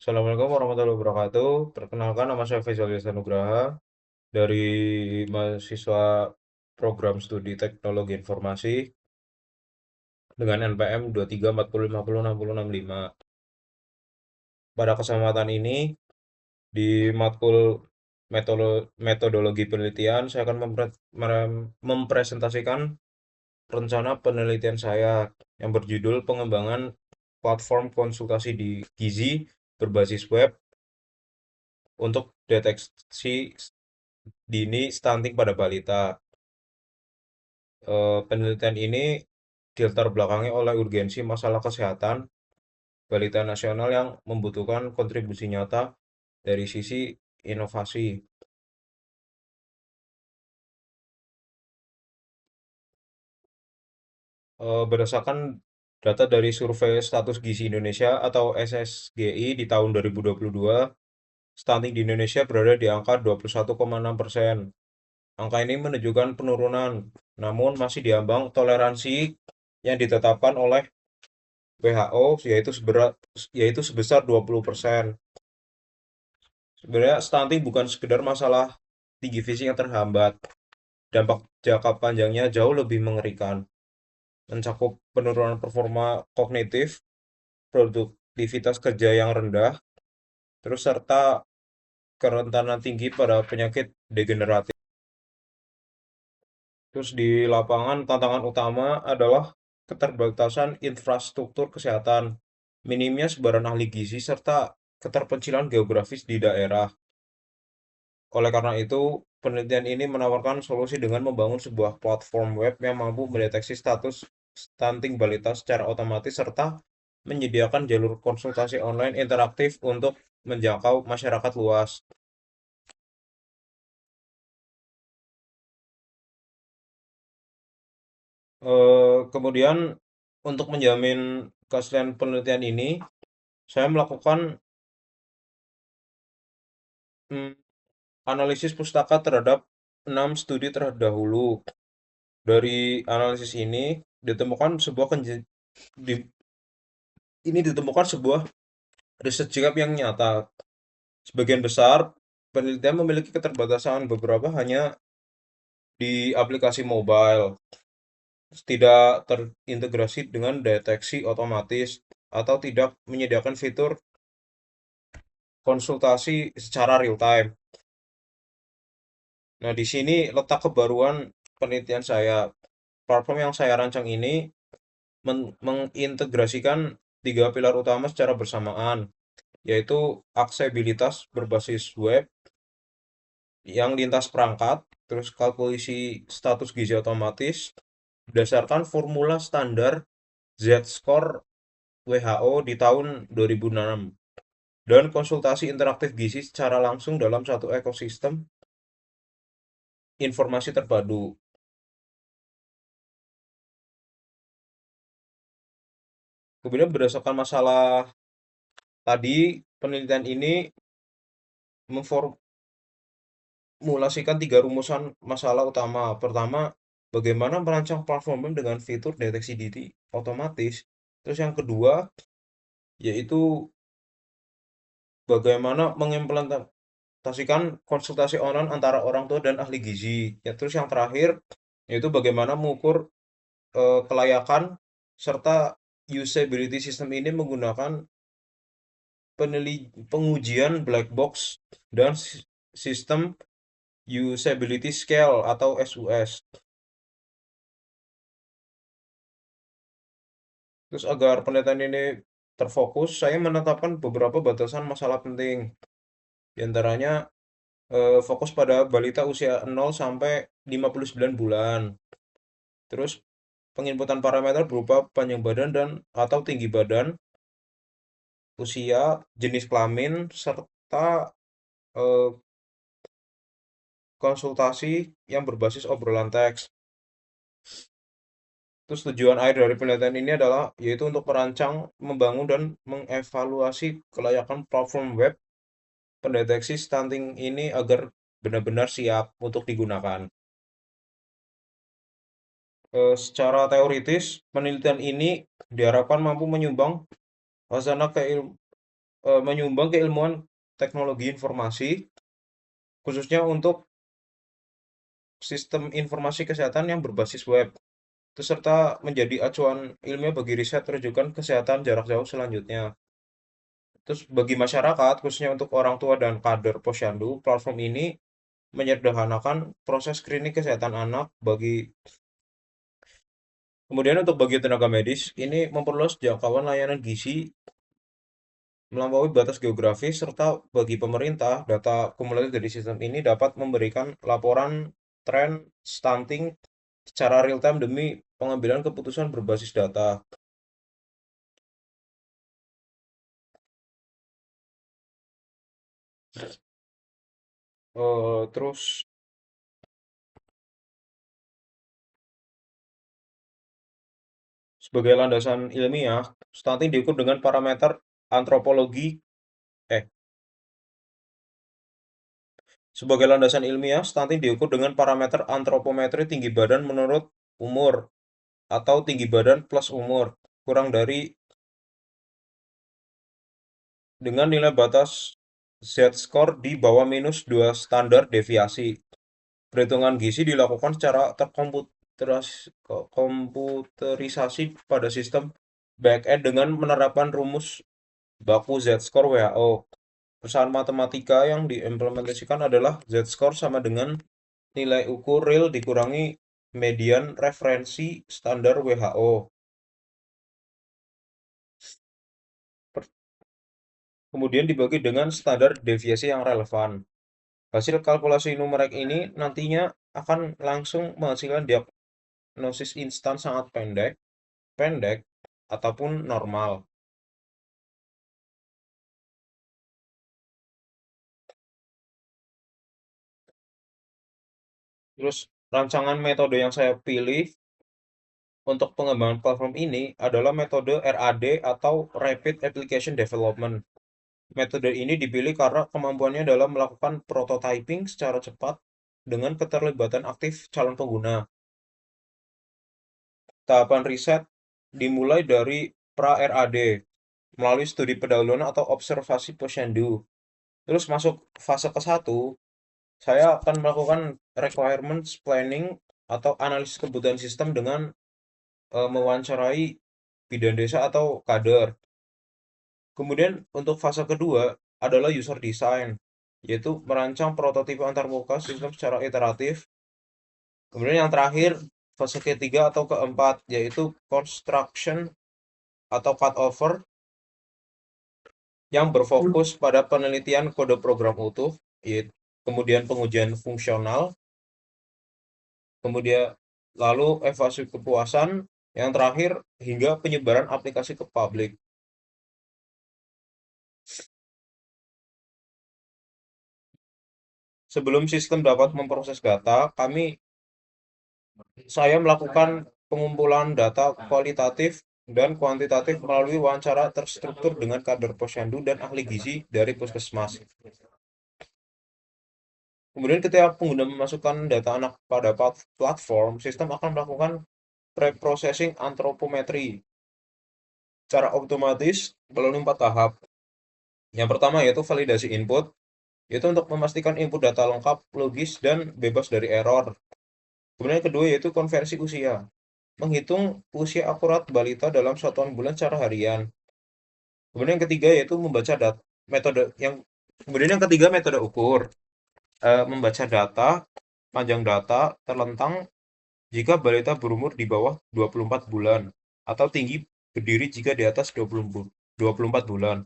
Assalamualaikum warahmatullahi wabarakatuh. Perkenalkan, nama saya Faisal Yasa Nugraha dari mahasiswa program studi Teknologi Informasi dengan NPM 2340506065. Pada kesempatan ini, di matkul metodologi penelitian, saya akan mempresentasikan rencana penelitian saya yang berjudul pengembangan platform konsultasi di gizi berbasis web untuk deteksi dini stunting pada balita. Penelitian ini dilatar belakangi oleh urgensi masalah kesehatan balita nasional yang membutuhkan kontribusi nyata dari sisi inovasi. Berdasarkan data dari Survei Status Gizi Indonesia atau SSGI di tahun 2022, stunting di Indonesia berada di angka 21,6%. Angka ini menunjukkan penurunan, namun masih diambang toleransi yang ditetapkan oleh WHO yaitu sebesar 20%. Sebenarnya stunting bukan sekedar masalah tinggi fisik yang terhambat. Dampak jangka panjangnya jauh lebih mengerikan, mencakup penurunan performa kognitif, produktivitas kerja yang rendah, terus serta kerentanan tinggi pada penyakit degeneratif. Terus di lapangan tantangan utama adalah keterbatasan infrastruktur kesehatan, minimnya sebaran ahli gizi, serta keterpencilan geografis di daerah. Oleh karena itu, penelitian ini menawarkan solusi dengan membangun sebuah platform web yang mampu mendeteksi status stunting balita secara otomatis serta menyediakan jalur konsultasi online interaktif untuk menjangkau masyarakat luas. Kemudian untuk menjamin keaslian penelitian ini, saya melakukan mm, analisis pustaka terhadap 6 studi terdahulu. Dari analisis ini ditemukan sebuah di- ini ditemukan sebuah riset jikap yang nyata. Sebagian besar penelitian memiliki keterbatasan, beberapa hanya di aplikasi mobile, tidak terintegrasi dengan deteksi otomatis, atau tidak menyediakan fitur konsultasi secara real time. Nah, di sini letak kebaruan penelitian saya. Platform yang saya rancang ini mengintegrasikan tiga pilar utama secara bersamaan, yaitu aksesibilitas berbasis web yang lintas perangkat, terus kalkulasi status gizi otomatis berdasarkan formula standar Z-score WHO di tahun 2006, dan konsultasi interaktif gizi secara langsung dalam satu ekosistem informasi terpadu. Kemudian berdasarkan masalah tadi, penelitian ini memformulasikan tiga rumusan masalah utama. Pertama, bagaimana merancang platform dengan fitur deteksi dini otomatis. Terus yang kedua, yaitu bagaimana mengimplementasikan konsultasi online antara orang tua dan ahli gizi. Ya, terus yang terakhir, yaitu bagaimana mengukur kelayakan serta usability sistem ini menggunakan pengujian black box dan sistem usability scale atau SUS. Terus agar penelitian ini terfokus, saya menetapkan beberapa batasan masalah penting. Di antaranya fokus pada balita usia 0 sampai 59 bulan. Terus penginputan parameter berupa panjang badan dan atau tinggi badan, usia, jenis kelamin, serta eh, konsultasi yang berbasis obrolan teks. Terus tujuan akhir dari penelitian ini adalah yaitu untuk merancang, membangun, dan mengevaluasi kelayakan platform web pendeteksi stunting ini agar benar-benar siap untuk digunakan. Secara teoritis, penelitian ini diharapkan mampu menyumbang wacana menyumbang keilmuan teknologi informasi, khususnya untuk sistem informasi kesehatan yang berbasis web, itu serta menjadi acuan ilmiah bagi riset rujukan kesehatan jarak jauh selanjutnya. Terus bagi masyarakat, khususnya untuk orang tua dan kader posyandu, platform ini menyederhanakan proses screening kesehatan anak bagi kemudian untuk bagi tenaga medis, ini memperluas jangkauan layanan gizi melampaui batas geografis, serta bagi pemerintah, data kumulatif dari sistem ini dapat memberikan laporan tren stunting secara real time demi pengambilan keputusan berbasis data. Terus sebagai landasan ilmiah, stunting diukur dengan parameter antropologi eh sebagai landasan ilmiah, stunting diukur dengan parameter antropometri tinggi badan menurut umur atau tinggi badan plus umur kurang dari dengan nilai batas Z-score di bawah minus 2 standar deviasi. Perhitungan gizi dilakukan secara komputerisasi pada sistem back-end dengan menerapkan rumus baku Z-score WHO. Perusahaan matematika yang diimplementasikan adalah Z-score sama dengan nilai ukur real dikurangi median referensi standar WHO. Kemudian dibagi dengan standar deviasi yang relevan. Hasil kalkulasi numerik ini nantinya akan langsung menghasilkan diagnosis instan sangat pendek, pendek, ataupun normal. Terus rancangan metode yang saya pilih untuk pengembangan platform ini adalah metode RAD atau Rapid Application Development. Metode ini dipilih karena kemampuannya dalam melakukan prototyping secara cepat dengan keterlibatan aktif calon pengguna. Tahapan riset dimulai dari pra-RAD melalui studi pendahuluan atau observasi posyandu. Terus masuk fase ke-1, saya akan melakukan requirements planning atau analisis kebutuhan sistem dengan mewawancarai bidan desa atau kader. Kemudian untuk fase kedua adalah user design, yaitu merancang prototipe antarmuka sistem secara iteratif. Kemudian yang terakhir, fase ketiga atau keempat, yaitu construction atau cutover yang berfokus pada penelitian kode program utuh, yaitu kemudian pengujian fungsional, kemudian lalu evaluasi kepuasan, yang terakhir hingga penyebaran aplikasi ke publik. Sebelum sistem dapat memproses data, saya melakukan pengumpulan data kualitatif dan kuantitatif melalui wawancara terstruktur dengan kader posyandu dan ahli gizi dari puskesmas. Kemudian ketika pengguna memasukkan data anak pada platform, sistem akan melakukan pre-processing antropometri secara otomatis melalui 4 tahap. Yang pertama yaitu validasi input, yaitu untuk memastikan input data lengkap, logis, dan bebas dari error. Kemudian yang kedua yaitu konversi usia, menghitung usia akurat balita dalam satuan bulan secara harian. Kemudian yang ketiga yaitu membaca data metode yang kemudian yang ketiga metode ukur, membaca data, panjang data terlentang jika balita berumur di bawah 24 bulan atau tinggi berdiri jika di atas 24 bulan,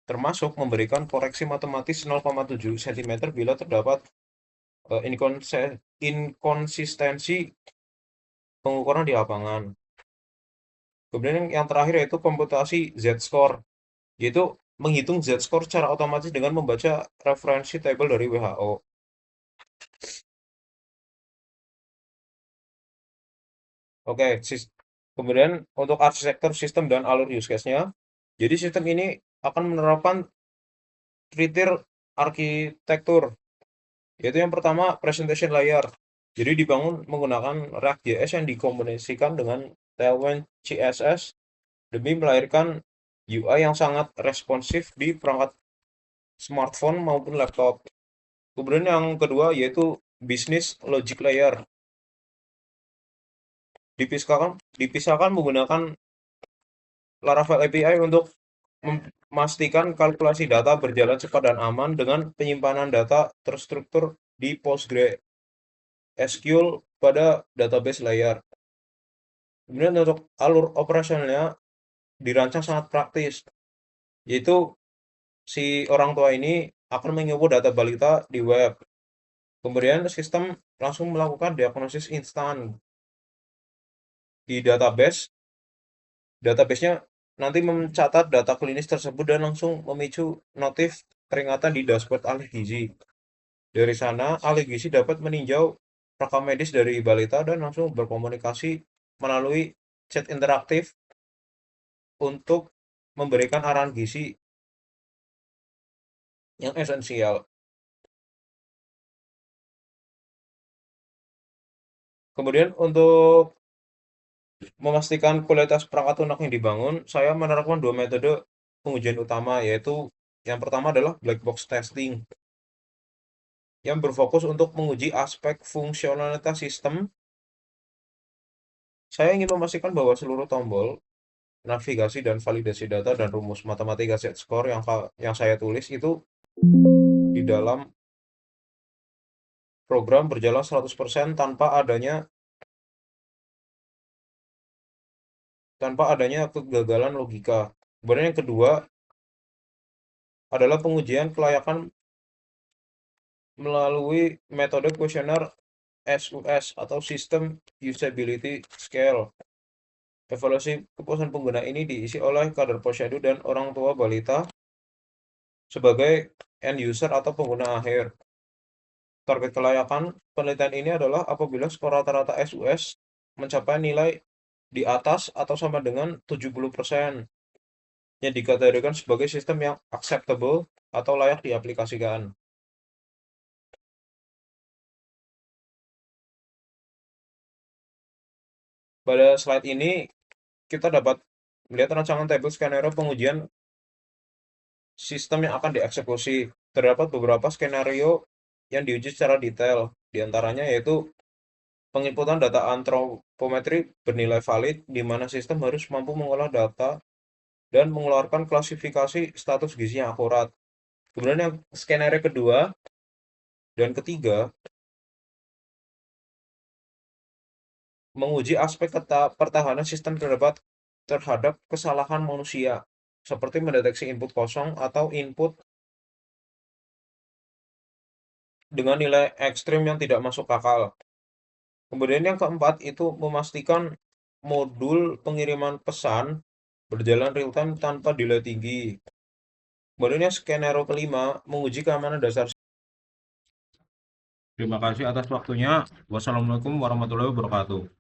termasuk memberikan koreksi matematis 0,7 cm bila terdapat inkonsistensi pengukuran di lapangan. Kemudian yang terakhir yaitu komputasi Z-score, yaitu menghitung Z-score secara otomatis dengan membaca referensi tabel dari WHO. Oke, kemudian untuk arsitektur sistem dan alur use case-nya, jadi sistem ini akan menerapkan three-tier arsitektur, yaitu yang pertama presentation layer. Jadi dibangun menggunakan React.js yang dikombinasikan dengan Tailwind CSS demi melahirkan UI yang sangat responsif di perangkat smartphone maupun laptop. Kemudian yang kedua yaitu business logic layer. Dipisahkan menggunakan Laravel API untuk memastikan kalkulasi data berjalan cepat dan aman dengan penyimpanan data terstruktur di PostgreSQL pada database layer. Kemudian untuk alur operasionalnya dirancang sangat praktis, yaitu si orang tua ini akan menginput data balita di web. Kemudian sistem langsung melakukan diagnosis instan di database-nya nanti mencatat data klinis tersebut dan langsung memicu notif peringatan di dashboard ahli gizi. Dari sana, ahli gizi dapat meninjau rekam medis dari balita dan langsung berkomunikasi melalui chat interaktif untuk memberikan arahan gizi yang esensial. Kemudian untuk memastikan kualitas perangkat lunak yang dibangun, saya menerapkan dua metode pengujian utama, yaitu yang pertama adalah black box testing, yang berfokus untuk menguji aspek fungsionalitas sistem. Saya ingin memastikan bahwa seluruh tombol, navigasi, dan validasi data dan rumus matematika set score yang saya tulis itu di dalam program berjalan 100% tanpa adanya kegagalan logika. Kemudian yang kedua adalah pengujian kelayakan melalui metode kuesioner SUS atau System Usability Scale. Evaluasi kepuasan pengguna ini diisi oleh kader posyandu dan orang tua balita sebagai end user atau pengguna akhir. Target kelayakan penelitian ini adalah apabila skor rata-rata SUS mencapai nilai di atas atau sama dengan 70%, yang dikategorikan sebagai sistem yang acceptable atau layak diaplikasikan. Pada slide ini, kita dapat melihat rancangan tabel skenario pengujian sistem yang akan dieksekusi. Terdapat beberapa skenario yang diuji secara detail, diantaranya yaitu penginputan data antropometri bernilai valid, di mana sistem harus mampu mengolah data dan mengeluarkan klasifikasi status gizi yang akurat. Kemudian yang skenario kedua dan ketiga menguji aspek pertahanan sistem terhadap kesalahan manusia, seperti mendeteksi input kosong atau input dengan nilai ekstrim yang tidak masuk akal. Kemudian yang keempat itu memastikan modul pengiriman pesan berjalan real time tanpa delay tinggi. Kemudian yang skenario kelima menguji keamanan dasar. Terima kasih atas waktunya. Wassalamualaikum warahmatullahi wabarakatuh.